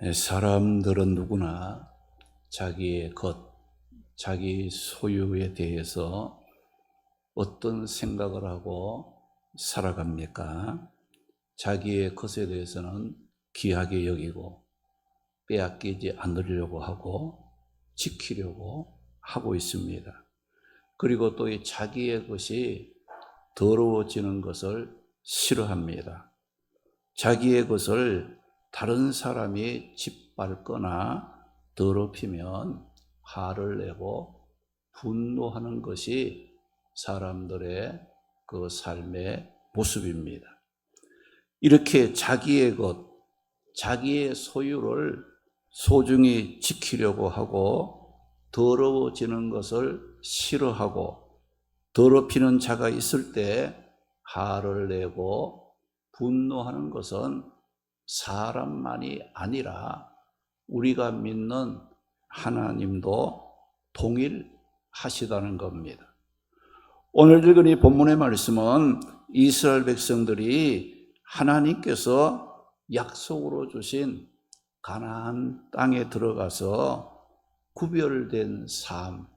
사람들은 누구나 자기의 것, 자기 소유에 대해서 어떤 생각을 하고 살아갑니까? 자기의 것에 대해서는 귀하게 여기고 빼앗기지 않으려고 하고 지키려고 하고 있습니다. 그리고 또 이 자기의 것이 더러워지는 것을 싫어합니다. 자기의 것을 다른 사람이 짓밟거나 더럽히면 화를 내고 분노하는 것이 사람들의 그 삶의 모습입니다. 이렇게 자기의 것, 자기의 소유를 소중히 지키려고 하고 더러워지는 것을 싫어하고 더럽히는 자가 있을 때 화를 내고 분노하는 것은 사람만이 아니라 우리가 믿는 하나님도 동일하시다는 겁니다. 오늘 읽은 이 본문의 말씀은 이스라엘 백성들이 하나님께서 약속으로 주신 가나안 땅에 들어가서 구별된 삶,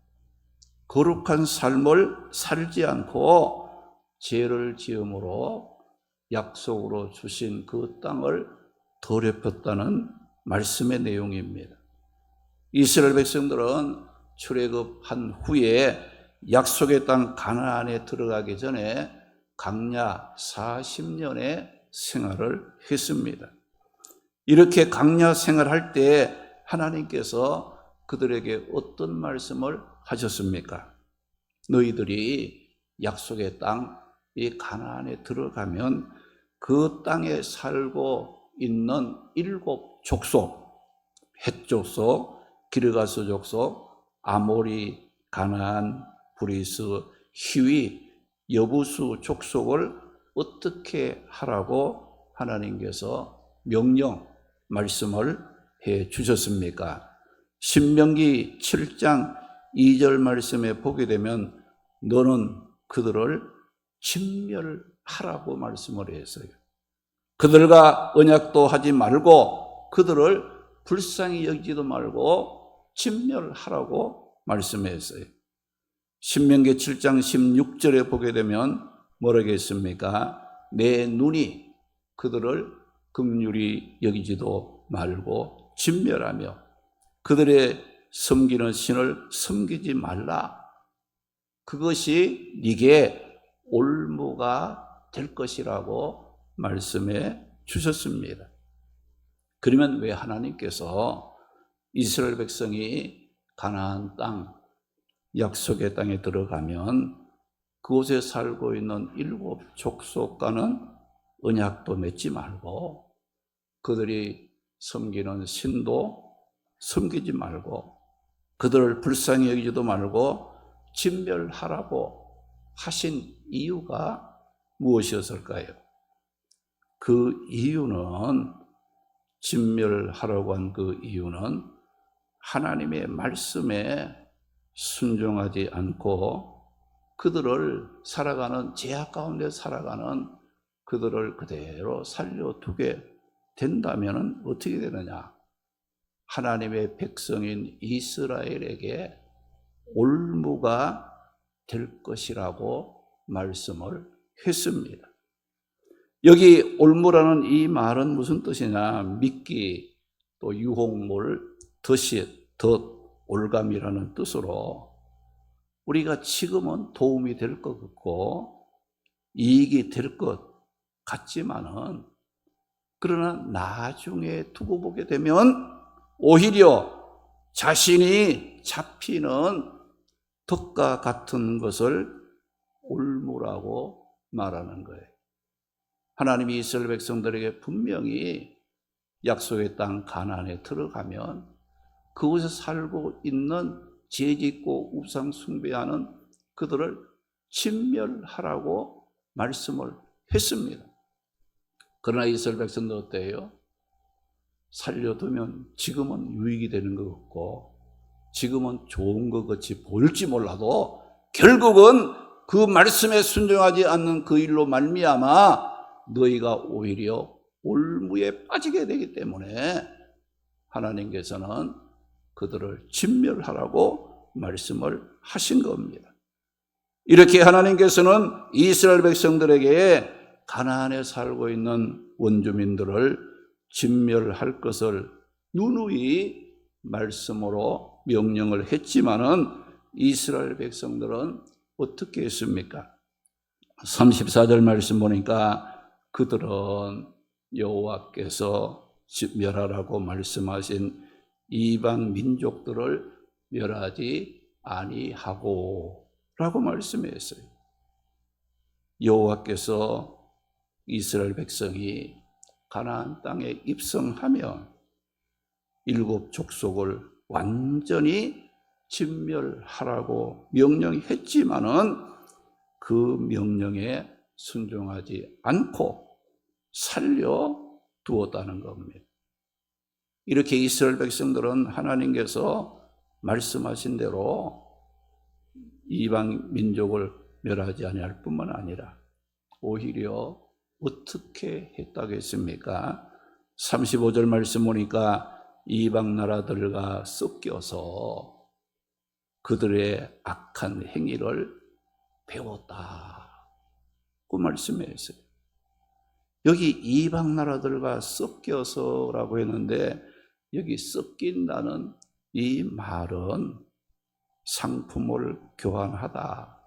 거룩한 삶을 살지 않고 죄를 지음으로 약속으로 주신 그 땅을 더럽혔다는 말씀의 내용입니다. 이스라엘 백성들은 출애굽한 후에 약속의 땅 가나안에 들어가기 전에 광야 40년의 생활을 했습니다. 이렇게 광야 생활할 때 하나님께서 그들에게 어떤 말씀을 하셨습니까? 너희들이 약속의 땅, 이 가나안에 들어가면 그 땅에 살고 있는 7 족속, 헷 족속, 기르가스 족속, 아모리, 가나안, 브리스, 히위, 여부수 족속을 어떻게 하라고 하나님께서 명령, 말씀을 해 주셨습니까? 신명기 7장 2절 말씀에 보게 되면 너는 그들을 진멸하라고 말씀을 했어요. 그들과 언약도 하지 말고 그들을 불쌍히 여기지도 말고 진멸하라고 말씀했어요. 신명기 7장 16절에 보게 되면 뭐라고 했습니까? 내 눈이 그들을 긍휼히 여기지도 말고 진멸하며 그들의 섬기는 신을 섬기지 말라. 그것이 네게 올무가 될 것이라고 말씀해 주셨습니다. 그러면 왜 하나님께서 이스라엘 백성이 가나안 땅, 약속의 땅에 들어가면 그곳에 살고 있는 7 족속과는 언약도 맺지 말고 그들이 섬기는 신도 섬기지 말고 그들을 불쌍히 여기지도 말고 진멸하라고 하신 이유가 무엇이었을까요? 그 이유는, 진멸하라고 한 그 이유는 하나님의 말씀에 순종하지 않고 그들을 살아가는, 죄악 가운데 살아가는 그들을 그대로 살려두게 된다면 어떻게 되느냐? 하나님의 백성인 이스라엘에게 올무가 될 것이라고 말씀을 했습니다. 여기 올무라는 이 말은 무슨 뜻이냐? 미끼, 또 유혹물, 덫, 올감이라는 뜻으로 우리가 지금은 도움이 될 것 같고 이익이 될 것 같지만은 그러나 나중에 두고 보게 되면 오히려 자신이 잡히는 덫과 같은 것을 올무라고 말하는 거예요. 하나님이 이스라엘 백성들에게 분명히 약속의 땅 가나안에 들어가면 그곳에 살고 있는 죄짓고 우상 숭배하는 그들을 진멸하라고 말씀을 했습니다. 그러나 이스라엘 백성도 어때요? 살려두면 지금은 유익이 되는 것 같고 지금은 좋은 것 같이 보일지 몰라도 결국은 그 말씀에 순종하지 않는 그 일로 말미암아 너희가 오히려 올무에 빠지게 되기 때문에 하나님께서는 그들을 진멸하라고 말씀을 하신 겁니다. 이렇게 하나님께서는 이스라엘 백성들에게 가나안에 살고 있는 원주민들을 진멸할 것을 누누이 말씀으로 명령을 했지만은 이스라엘 백성들은 어떻게 했습니까? 34절 말씀 보니까 그들은 여호와께서 멸하라고 말씀하신 이방 민족들을 멸하지 아니하고 라고 말씀했어요. 여호와께서 이스라엘 백성이 가나안 땅에 입성하면 7 족속을 완전히 진멸하라고 명령했지만은 그 명령에 순종하지 않고 살려두었다는 겁니다. 이렇게 이스라엘 백성들은 하나님께서 말씀하신 대로 이방 민족을 멸하지 아니할 뿐만 아니라 오히려 어떻게 했다고 했습니까? 35절 말씀 보니까 이방 나라들과 섞여서 그들의 악한 행위를 배웠다고 말씀했어요. 여기 이방 나라들과 섞여서라고 했는데 여기 섞인다는 이 말은 상품을 교환하다,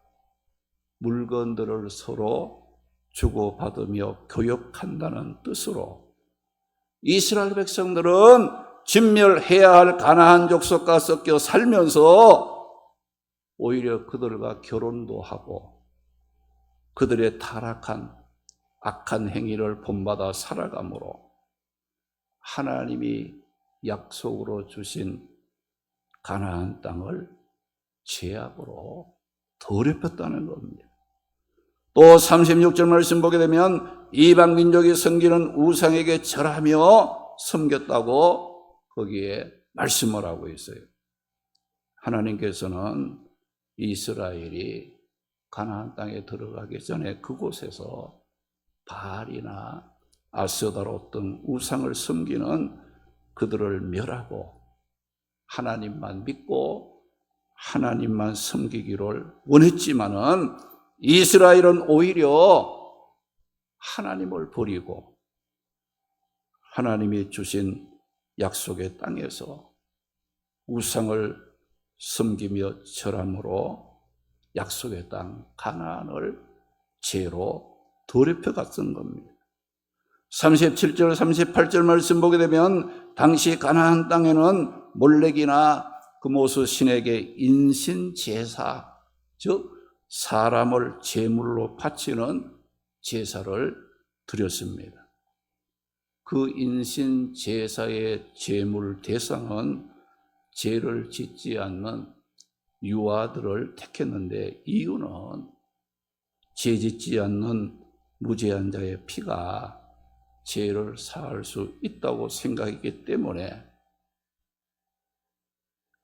물건들을 서로 주고받으며 교역한다는 뜻으로 이스라엘 백성들은 진멸해야 할 가나안 족속과 섞여 살면서 오히려 그들과 결혼도 하고 그들의 타락한 악한 행위를 본받아 살아가므로 하나님이 약속으로 주신 가나안 땅을 죄악으로 더럽혔다는 겁니다. 또 36절 말씀 보게 되면 이방 민족이 섬기는 우상에게 절하며 섬겼다고 거기에 말씀을 하고 있어요. 하나님께서는 이스라엘이 가나안 땅에 들어가기 전에 그곳에서 바알이나 아스다롯 등 우상을 섬기는 그들을 멸하고 하나님만 믿고 하나님만 섬기기를 원했지만은 이스라엘은 오히려 하나님을 버리고 하나님이 주신 약속의 땅에서 우상을 섬기며 절함으로 약속의 땅 가나안을 죄로 더럽혀 갔던 겁니다. 37절 38절 말씀 보게 되면 당시 가나안 땅에는 몰렉이나 그모스 신에게 인신제사, 즉 사람을 제물로 바치는 제사를 드렸습니다. 그 인신제사의 제물 대상은 죄를 짓지 않는 유아들을 택했는데 이유는 죄 짓지 않는 무죄한 자의 피가 죄를 사할 수 있다고 생각했기 때문에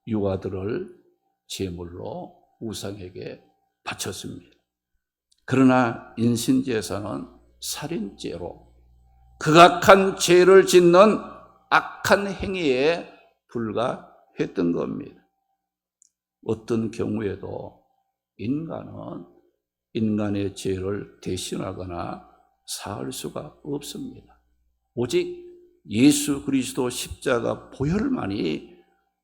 유아들을 제물로 우상에게 바쳤습니다. 그러나 인신제사는 살인죄로 극악한 죄를 짓는 악한 행위에 불과했던 겁니다. 어떤 경우에도 인간은 인간의 죄를 대신하거나 사할 수가 없습니다. 오직 예수 그리스도 십자가 보혈만이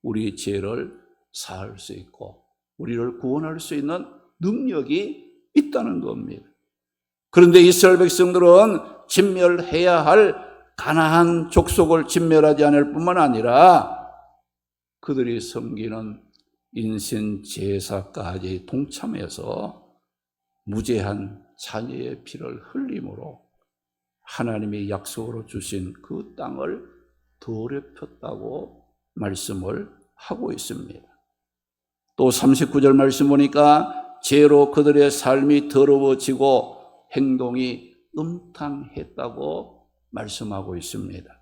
우리 죄를 사할 수 있고 우리를 구원할 수 있는 능력이 있다는 겁니다. 그런데 이스라엘 백성들은 진멸해야 할 가나안 족속을 진멸하지 않을 뿐만 아니라 그들이 섬기는 인신 제사까지 동참해서 무죄한 자녀의 피를 흘림으로 하나님이 약속으로 주신 그 땅을 더럽혔다고 말씀을 하고 있습니다. 또 39절 말씀 보니까 죄로 그들의 삶이 더러워지고 행동이 음탕했다고 말씀하고 있습니다.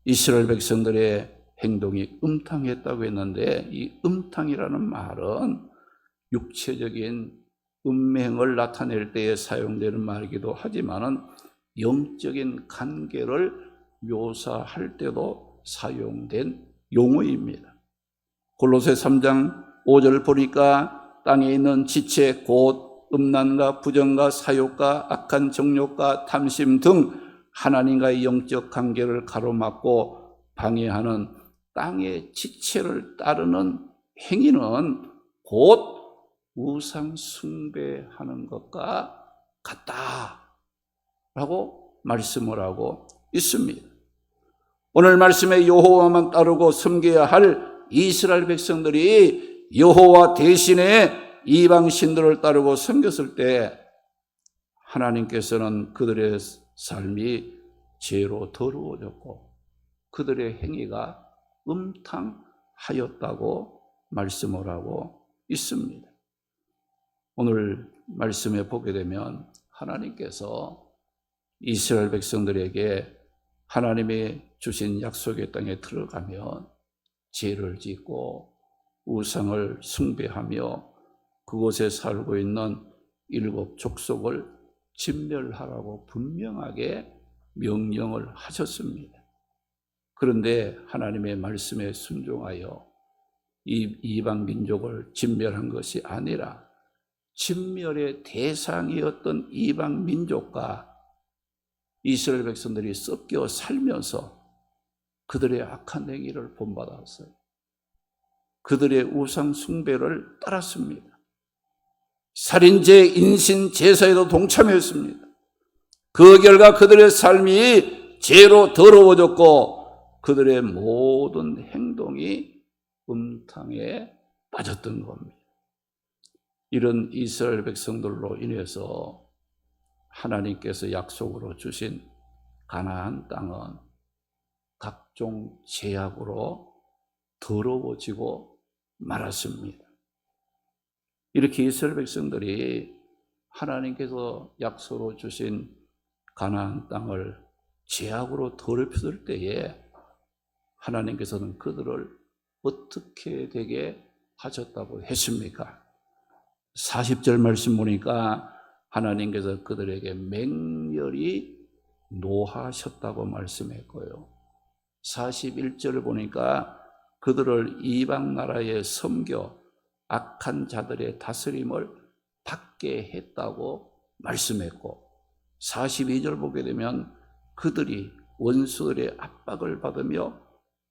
이스라엘 백성들의 행동이 음탕했다고 했는데 이 음탕이라는 말은 육체적인 음행을 나타낼 때에 사용되는 말이기도 하지만은 영적인 관계를 묘사할 때도 사용된 용어입니다. 골로새 3장 5절 보니까 땅에 있는 지체 곧 음란과 부정과 사욕과 악한 정욕과 탐심 등 하나님과의 영적 관계를 가로막고 방해하는 땅의 지체를 따르는 행위는 곧 우상 숭배하는 것과 같다라고 말씀을 하고 있습니다. 오늘 말씀에 여호와만 따르고 섬겨야 할 이스라엘 백성들이 여호와 대신에 이방 신들을 따르고 섬겼을 때 하나님께서는 그들의 삶이 죄로 더러워졌고 그들의 행위가 음탕하였다고 말씀을 하고 있습니다. 오늘 말씀에 보게 되면 하나님께서 이스라엘 백성들에게 하나님이 주신 약속의 땅에 들어가면 죄를 짓고 우상을 숭배하며 그곳에 살고 있는 7 족속을 진멸하라고 분명하게 명령을 하셨습니다. 그런데 하나님의 말씀에 순종하여 이 이방 민족을 진멸한 것이 아니라 진멸의 대상이었던 이방 민족과 이스라엘 백성들이 섞여 살면서 그들의 악한 행위를 본받았어요. 그들의 우상 숭배를 따랐습니다. 살인죄, 인신, 제사에도 동참했습니다. 그 결과 그들의 삶이 죄로 더러워졌고 그들의 모든 행동이 음탕에 빠졌던 겁니다. 이런 이스라엘 백성들로 인해서 하나님께서 약속으로 주신 가나안 땅은 각종 죄악으로 더러워지고 말았습니다. 이렇게 이스라엘 백성들이 하나님께서 약속으로 주신 가나안 땅을 죄악으로 더럽혔을 때에 하나님께서는 그들을 어떻게 되게 하셨다고 했습니까? 40절 말씀 보니까 하나님께서 그들에게 맹렬히 노하셨다고 말씀했고요. 41절을 보니까 그들을 이방 나라에 섬겨 악한 자들의 다스림을 받게 했다고 말씀했고 42절 보게 되면 그들이 원수들의 압박을 받으며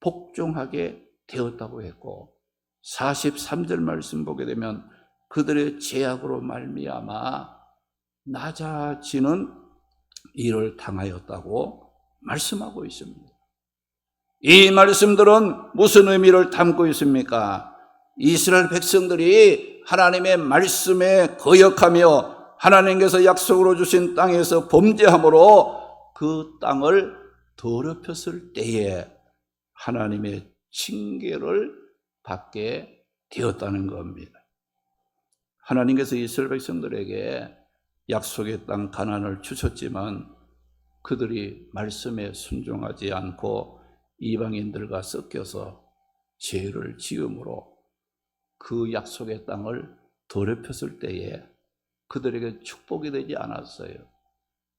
복종하게 되었다고 했고 43절 말씀 보게 되면 그들의 죄악으로 말미암아 낮아지는 일을 당하였다고 말씀하고 있습니다. 이 말씀들은 무슨 의미를 담고 있습니까? 이스라엘 백성들이 하나님의 말씀에 거역하며 하나님께서 약속으로 주신 땅에서 범죄함으로 그 땅을 더럽혔을 때에 하나님의 징계를 받게 되었다는 겁니다. 하나님께서 이스라엘 백성들에게 약속의 땅 가나안을 주셨지만 그들이 말씀에 순종하지 않고 이방인들과 섞여서 죄를 지음으로 그 약속의 땅을 더럽혔을 때에 그들에게 축복이 되지 않았어요.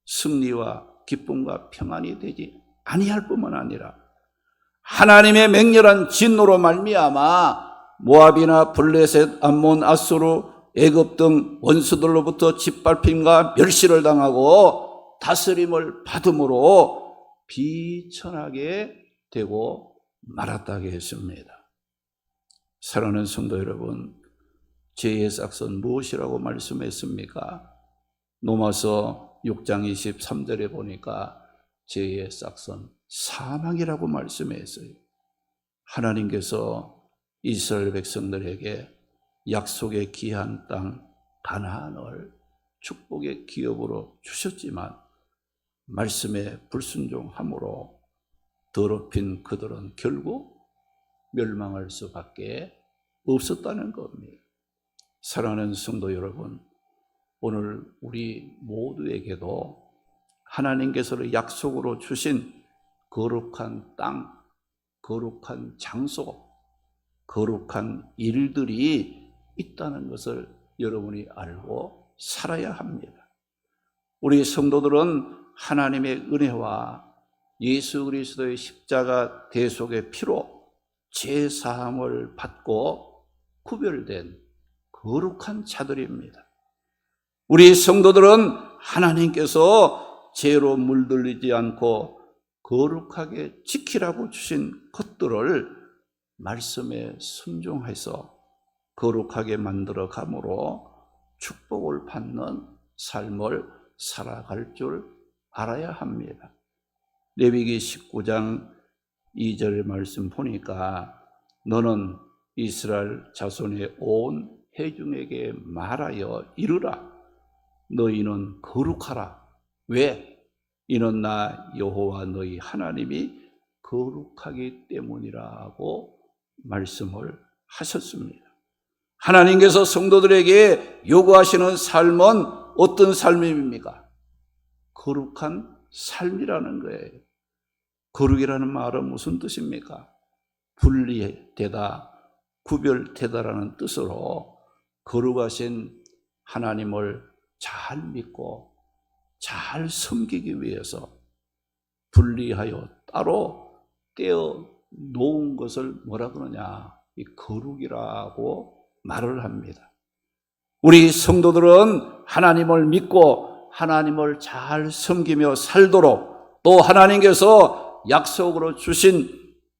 승리와 기쁨과 평안이 되지 아니할 뿐만 아니라 하나님의 맹렬한 진노로 말미암아 모압이나 블레셋, 암몬, 아수르, 애굽 등 원수들로부터 짓밟힘과 멸시를 당하고 다스림을 받음으로 비천하게 되고 말았다고 했습니다. 사랑하는 성도 여러분, 죄의 싹은 무엇이라고 말씀했습니까? 로마서 6장 23절에 보니까 죄의 싹은 사망이라고 말씀했어요. 하나님께서 이스라엘 백성들에게 약속의 귀한 땅 가나안을 축복의 기업으로 주셨지만 말씀에 불순종함으로 더럽힌 그들은 결국 멸망할 수밖에 없었다는 겁니다. 사랑하는 성도 여러분, 오늘 우리 모두에게도 하나님께서 약속으로 주신 거룩한 땅, 거룩한 장소, 거룩한 일들이 있다는 것을 여러분이 알고 살아야 합니다. 우리 성도들은 하나님의 은혜와 예수 그리스도의 십자가 대속의 피로 죄 사함을 받고 구별된 거룩한 자들입니다. 우리 성도들은 하나님께서 죄로 물들리지 않고 거룩하게 지키라고 주신 것들을 말씀에 순종해서 거룩하게 만들어 가므로 축복을 받는 삶을 살아갈 줄 알아야 합니다. 레위기 19장 2절 말씀 보니까 너는 이스라엘 자손의 온 회중에게 말하여 이르라. 너희는 거룩하라. 왜? 이는 나 여호와 너희 하나님이 거룩하기 때문이라고 말씀을 하셨습니다. 하나님께서 성도들에게 요구하시는 삶은 어떤 삶입니까? 거룩한 삶이라는 거예요. 거룩이라는 말은 무슨 뜻입니까? 분리되다, 구별되다라는 뜻으로 거룩하신 하나님을 잘 믿고 잘 섬기기 위해서 분리하여 따로 떼어 놓은 것을 뭐라 그러냐? 이 거룩이라고 말을 합니다. 우리 성도들은 하나님을 믿고 하나님을 잘 섬기며 살도록 또 하나님께서 약속으로 주신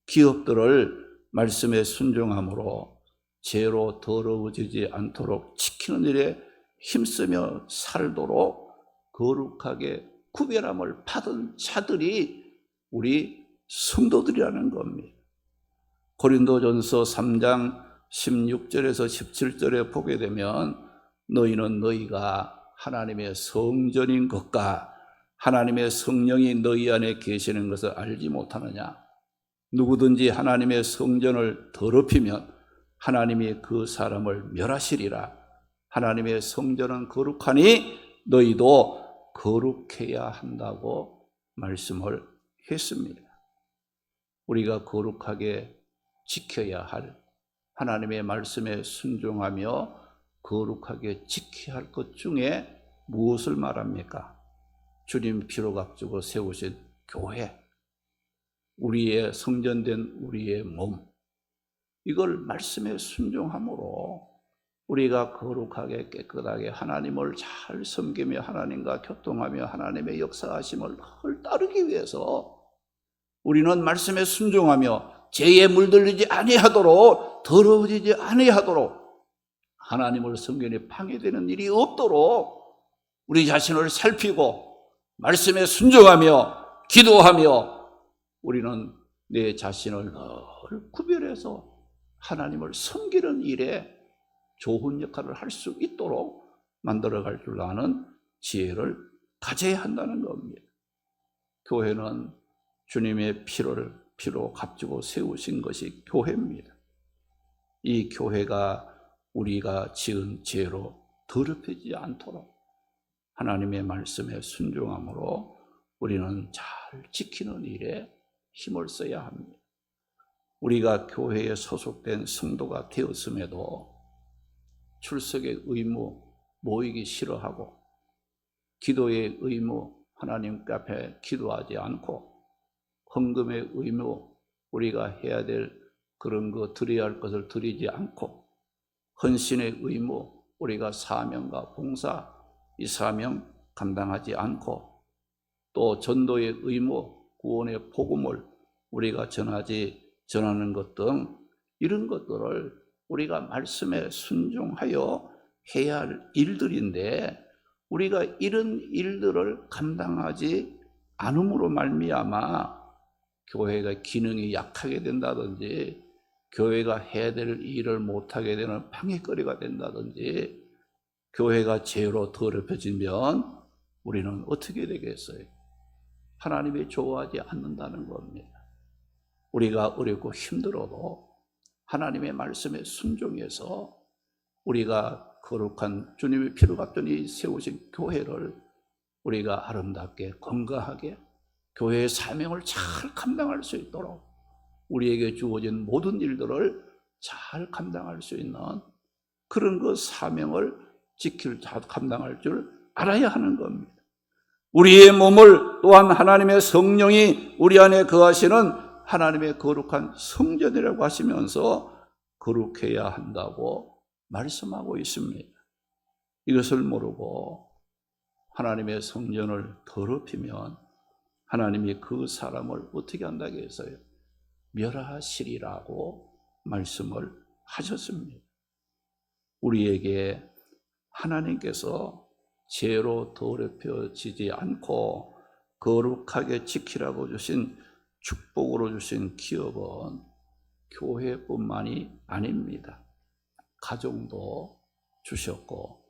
기업들을 말씀에 순종함으로 죄로 더러워지지 않도록 지키는 일에 힘쓰며 살도록 거룩하게 구별함을 받은 자들이 우리 성도들이라는 겁니다. 고린도전서 3장 16절에서 17절에 보게 되면 너희는 너희가 하나님의 성전인 것과 하나님의 성령이 너희 안에 계시는 것을 알지 못하느냐? 누구든지 하나님의 성전을 더럽히면 하나님이 그 사람을 멸하시리라. 하나님의 성전은 거룩하니 너희도 거룩해야 한다고 말씀을 했습니다. 우리가 거룩하게 지켜야 할 하나님의 말씀에 순종하며 거룩하게 지켜야 할 것 중에 무엇을 말합니까? 주님 피로 값주고 세우신 교회, 우리의 성전된 우리의 몸, 이걸 말씀에 순종함으로 우리가 거룩하게 깨끗하게 하나님을 잘 섬기며 하나님과 교통하며 하나님의 역사하심을 늘 따르기 위해서 우리는 말씀에 순종하며 죄에 물들리지 아니하도록 더러워지지 아니하도록 하나님을 섬기는 방해되는 일이 없도록 우리 자신을 살피고 말씀에 순종하며 기도하며 우리는 내 자신을 늘 구별해서 하나님을 섬기는 일에 좋은 역할을 할 수 있도록 만들어갈 줄 아는 지혜를 가져야 한다는 겁니다. 교회는 주님의 피로 값주고 세우신 것이 교회입니다. 이 교회가 우리가 지은 죄로 더럽혀지지 않도록 하나님의 말씀에 순종함으로 우리는 잘 지키는 일에 힘을 써야 합니다. 우리가 교회에 소속된 성도가 되었음에도 출석의 의무 모이기 싫어하고 기도의 의무 하나님 앞에 기도하지 않고 헌금의 의무 우리가 해야 될 그런 거 드려야 할 것을 드리지 않고 헌신의 의무 우리가 사명과 봉사 이 사명 감당하지 않고 또 전도의 의무 구원의 복음을 우리가 전하는 것 등 이런 것들을 우리가 말씀에 순종하여 해야 할 일들인데 우리가 이런 일들을 감당하지 않음으로 말미암아 교회가 기능이 약하게 된다든지 교회가 해야 될 일을 못하게 되는 방해거리가 된다든지 교회가 죄로 더럽혀지면 우리는 어떻게 되겠어요? 하나님이 좋아하지 않는다는 겁니다. 우리가 어렵고 힘들어도 하나님의 말씀에 순종해서 우리가 거룩한 주님의 피로 값더니 세우신 교회를 우리가 아름답게 건강하게 교회의 사명을 잘 감당할 수 있도록 우리에게 주어진 모든 일들을 잘 감당할 수 있는 그런 그 사명을 감당할 줄 알아야 하는 겁니다. 우리의 몸을 또한 하나님의 성령이 우리 안에 거하시는 하나님의 거룩한 성전이라고 하시면서 거룩해야 한다고 말씀하고 있습니다. 이것을 모르고 하나님의 성전을 더럽히면 하나님이 그 사람을 어떻게 한다고 했어요? 멸하시리라고 말씀을 하셨습니다. 우리에게 하나님께서 죄로 더럽혀지지 않고 거룩하게 지키라고 주신 축복으로 주신 기업은 교회뿐만이 아닙니다. 가정도 주셨고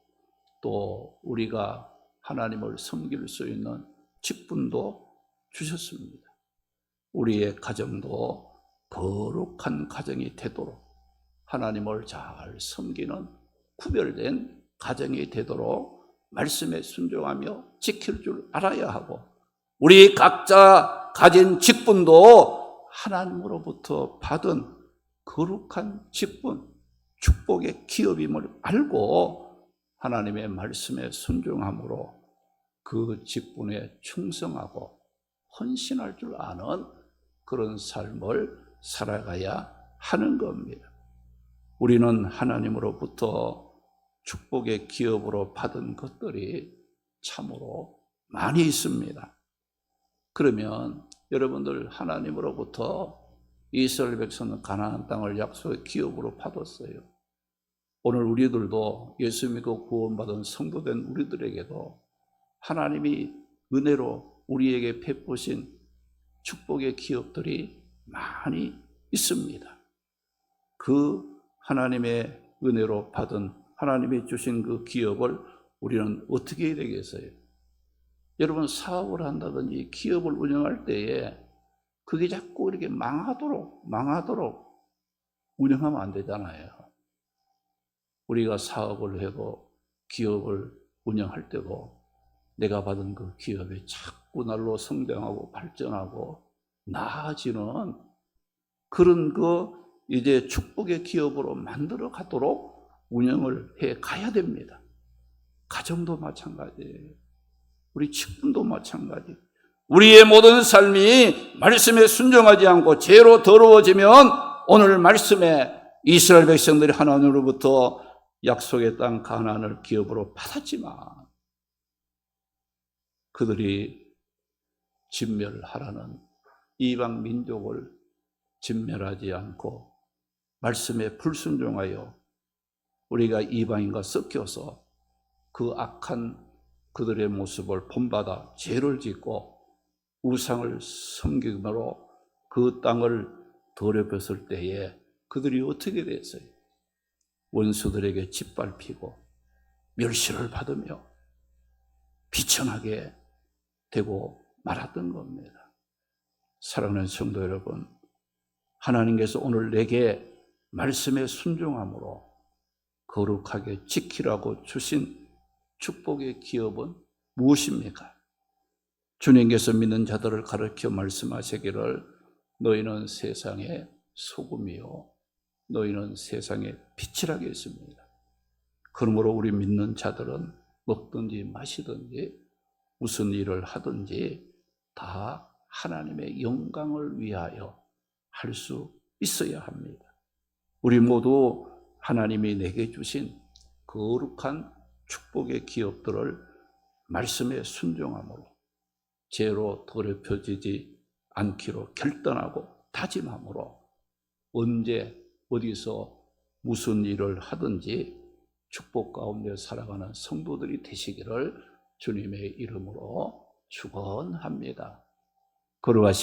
또 우리가 하나님을 섬길 수 있는 직분도 주셨습니다. 우리의 가정도 거룩한 가정이 되도록 하나님을 잘 섬기는 구별된 가정이 되도록 말씀에 순종하며 지킬 줄 알아야 하고 우리 각자 가진 직분도 하나님으로부터 받은 거룩한 직분, 축복의 기업임을 알고 하나님의 말씀에 순종함으로 그 직분에 충성하고 헌신할 줄 아는 그런 삶을 살아가야 하는 겁니다. 우리는 하나님으로부터 축복의 기업으로 받은 것들이 참으로 많이 있습니다. 그러면 여러분들 하나님으로부터 이스라엘 백성은 가나안 땅을 약속의 기업으로 받았어요. 오늘 우리들도 예수 믿고 구원받은 성도된 우리들에게도 하나님이 은혜로 우리에게 베푸신 축복의 기업들이 많이 있습니다. 그 하나님의 은혜로 받은 하나님이 주신 그 기업을 우리는 어떻게 해야 되겠어요? 여러분 사업을 한다든지 기업을 운영할 때에 그게 자꾸 이렇게 망하도록 운영하면 안 되잖아요. 우리가 사업을 해도 기업을 운영할 때도 내가 받은 그 기업이 자꾸 날로 성장하고 발전하고 나아지는 그런 이제 축복의 기업으로 만들어 가도록 운영을 해 가야 됩니다. 가정도 마찬가지예요. 우리 직분도 마찬가지. 우리의 모든 삶이 말씀에 순종하지 않고 죄로 더러워지면 오늘 말씀에 이스라엘 백성들이 하나님으로부터 약속의 땅 가나안을 기업으로 받았지만 그들이 진멸하라는 이방 민족을 진멸하지 않고 말씀에 불순종하여 우리가 이방인과 섞여서 그 악한 그들의 모습을 본받아 죄를 짓고 우상을 섬김으로 그 땅을 더럽혔을 때에 그들이 어떻게 됐어요? 원수들에게 짓밟히고 멸시를 받으며 비천하게 되고 말았던 겁니다. 사랑하는 성도 여러분, 하나님께서 오늘 내게 말씀에 순종함으로 거룩하게 지키라고 주신 축복의 기업은 무엇입니까? 주님께서 믿는 자들을 가르쳐 말씀하시기를 너희는 세상의 소금이요 너희는 세상의 빛이라 했습니다. 그러므로 우리 믿는 자들은 먹든지 마시든지 무슨 일을 하든지 다 하나님의 영광을 위하여 할 수 있어야 합니다. 우리 모두 하나님이 내게 주신 거룩한 축복의 기업들을 말씀에 순종함으로 죄로 더럽혀지지 않기로 결단하고 다짐함으로 언제 어디서 무슨 일을 하든지 축복 가운데 살아가는 성도들이 되시기를 주님의 이름으로 축원합니다. 걸어가시